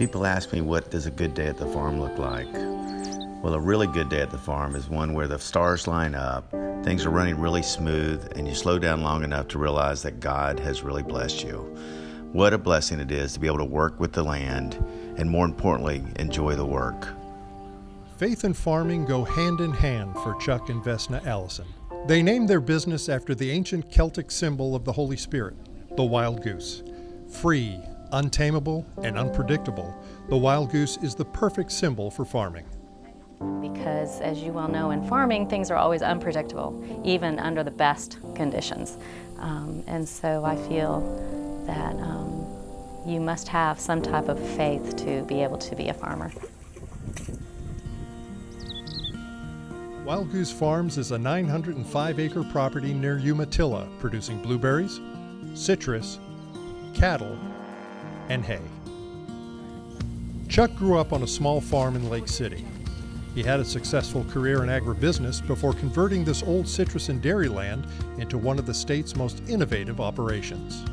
People ask me, what does a good day at the farm look like? Well, a really good day at the farm is one where the stars line up, things are running really smooth, and you slow down long enough to realize that God has really blessed you. What a blessing it is to be able to work with the land and, more importantly, enjoy the work. Faith and farming go hand in hand for Chuck and Vesna Allison. They named their business after the ancient Celtic symbol of the Holy Spirit, the wild goose. Free, untamable, and unpredictable, the wild goose is the perfect symbol for farming. Because, as you well know, in farming, things are always unpredictable, even under the best conditions. And so I feel that you must have some type of faith to be able to be a farmer. Wild Goose Farms is a 905-acre property near Umatilla, producing blueberries, citrus, cattle, and hay. Chuck grew up on a small farm in Lake City. He had a successful career in agribusiness before converting this old citrus and dairy land into one of the state's most innovative operations.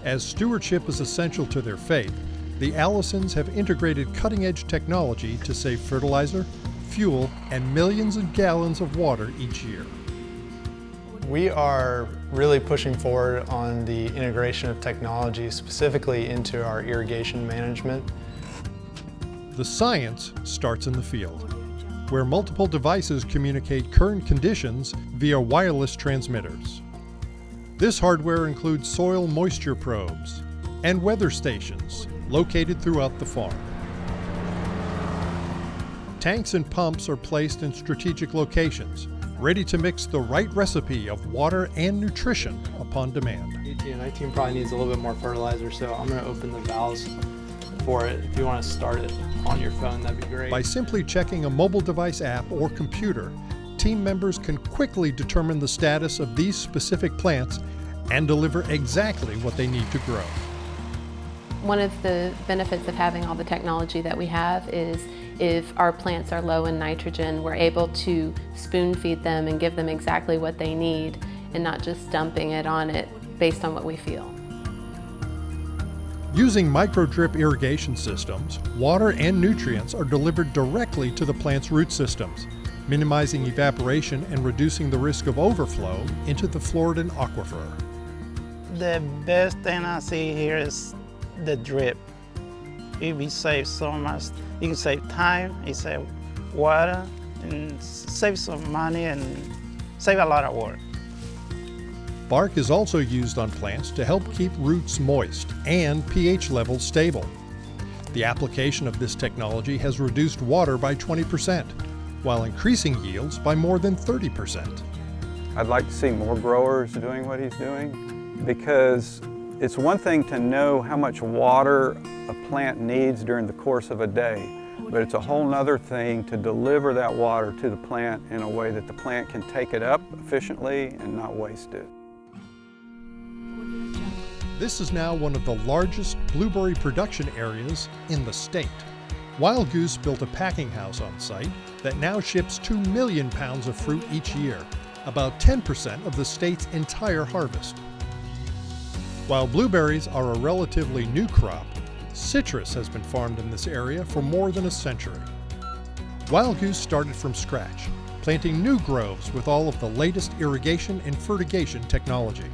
As stewardship is essential to their faith, the Allisons have integrated cutting-edge technology to save fertilizer, fuel, and millions of gallons of water each year. We are really pushing forward on the integration of technology, specifically into our irrigation management. The science starts in the field, where multiple devices communicate current conditions via wireless transmitters. This hardware includes soil moisture probes and weather stations located throughout the farm. Tanks and pumps are placed in strategic locations, ready to mix the right recipe of water and nutrition upon demand. 18 and 19 probably needs a little bit more fertilizer, so I'm going to open the valves for it. If you want to start it on your phone, that'd be great. By simply checking a mobile device app or computer, team members can quickly determine the status of these specific plants and deliver exactly what they need to grow. One of the benefits of having all the technology that we have is if our plants are low in nitrogen, we're able to spoon feed them and give them exactly what they need and not just dumping it on it based on what we feel. Using micro-drip irrigation systems, water and nutrients are delivered directly to the plant's root systems, minimizing evaporation and reducing the risk of overflow into the Floridan aquifer. The best thing I see here is the drip. It will save so much. You can save time, you save water, and save some money and save a lot of work. Bark is also used on plants to help keep roots moist and pH levels stable. The application of this technology has reduced water by 20%, while increasing yields by more than 30%. I'd like to see more growers doing what he's doing, because it's one thing to know how much water a plant needs during the course of a day, but it's a whole nother thing to deliver that water to the plant in a way that the plant can take it up efficiently and not waste it. This is now one of the largest blueberry production areas in the state. Wild Goose built a packing house on site that now ships 2 million pounds of fruit each year, about 10% of the state's entire harvest. While blueberries are a relatively new crop, citrus has been farmed in this area for more than a century. Wild Goose started from scratch, planting new groves with all of the latest irrigation and fertigation technology.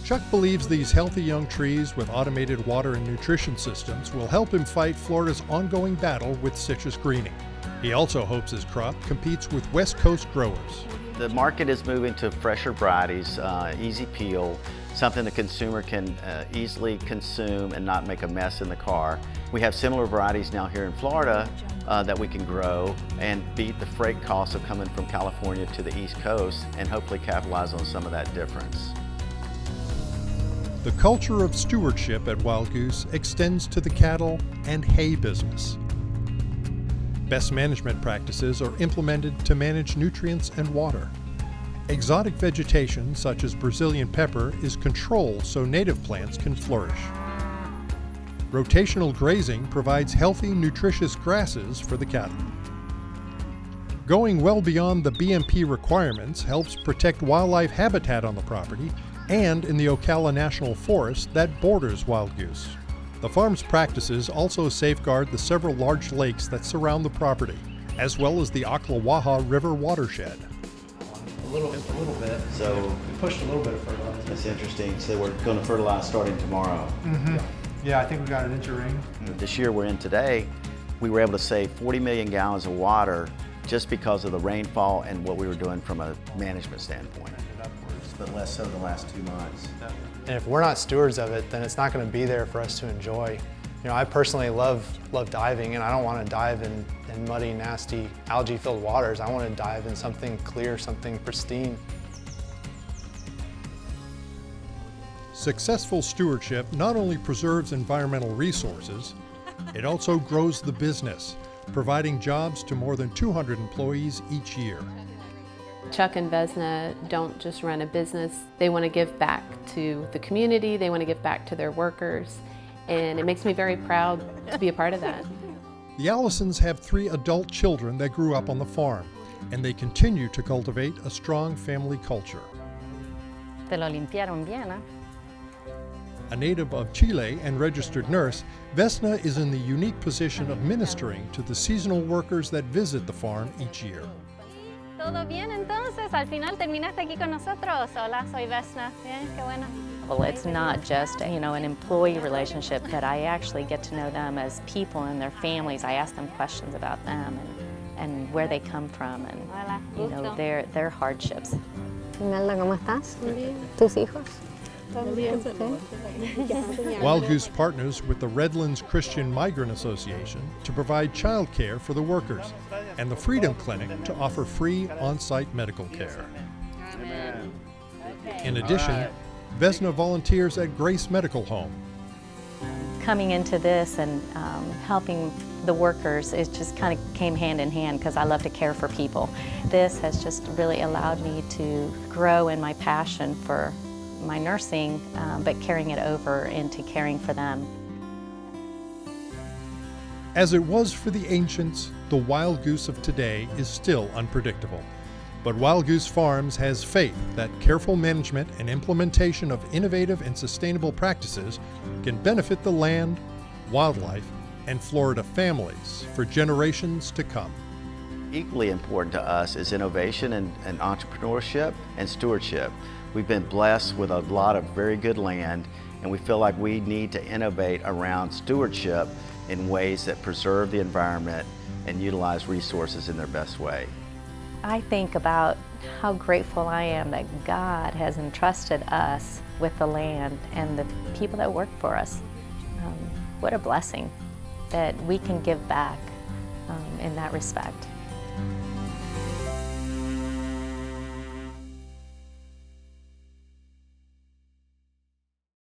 Chuck believes these healthy young trees with automated water and nutrition systems will help him fight Florida's ongoing battle with citrus greening. He also hopes his crop competes with West Coast growers. The market is moving to fresher varieties, easy peel, something the consumer can easily consume and not make a mess in the car. We have similar varieties now here in Florida that we can grow and beat the freight costs of coming from California to the East Coast and hopefully capitalize on some of that difference. The culture of stewardship at Wild Goose extends to the cattle and hay business. Best management practices are implemented to manage nutrients and water. Exotic vegetation, such as Brazilian pepper, is controlled so native plants can flourish. Rotational grazing provides healthy, nutritious grasses for the cattle. Going well beyond the BMP requirements helps protect wildlife habitat on the property and in the Ocala National Forest that borders Wild Goose. The farm's practices also safeguard the several large lakes that surround the property, as well as the Ocklawaha River watershed. A little bit. So We pushed a little bit of fertilizer. that's interesting. So we're going to fertilize starting tomorrow. Yeah, I think we got an inch of rain. This year we're in today, we were able to save 40 million gallons of water just because of the rainfall and what we were doing from a management standpoint. But less so the last 2 months. And if we're not stewards of it, then it's not going to be there for us to enjoy. You know, I personally love diving, and I don't want to dive in muddy, nasty, algae-filled waters. I want to dive in something clear, something pristine. Successful stewardship not only preserves environmental resources, it also grows the business, providing jobs to more than 200 employees each year. Chuck and Vesna don't just run a business, they want to give back to the community, they want to give back to their workers, and it makes me very proud to be a part of that. The Allisons have 3 adult children that grew up on the farm, and they continue to cultivate a strong family culture. Te lo limpiaron bien, ¿eh? A native of Chile and registered nurse, Vesna is in the unique position of ministering to the seasonal workers that visit the farm each year. ¿Todo bien entonces? Al final terminaste aquí con nosotros. Hola, soy Vesna. Bien, qué bueno. Well, it's not just, an employee relationship, but I actually get to know them as people and their families. I ask them questions about them and where they come from and, Hola, gusto. their hardships. Imelda, ¿cómo estás? ¿Tus hijos? Wild Goose partners with the Redlands Christian Migrant Association to provide child care for the workers and the Freedom Clinic to offer free on-site medical care. In addition, Vesna volunteers at Grace Medical Home. Coming into this and helping the workers, it just kind of came hand in hand because I love to care for people. This has just really allowed me to grow in my passion for my nursing, but carrying it over into caring for them. As it was for the ancients, the Wild Goose of today is still unpredictable. But Wild Goose Farms has faith that careful management and implementation of innovative and sustainable practices can benefit the land, wildlife, and Florida families for generations to come. Equally important to us is innovation and entrepreneurship and stewardship. We've been blessed with a lot of very good land, and we feel like we need to innovate around stewardship in ways that preserve the environment and utilize resources in their best way. I think about how grateful I am that God has entrusted us with the land and the people that work for us. What a blessing that we can give back in that respect.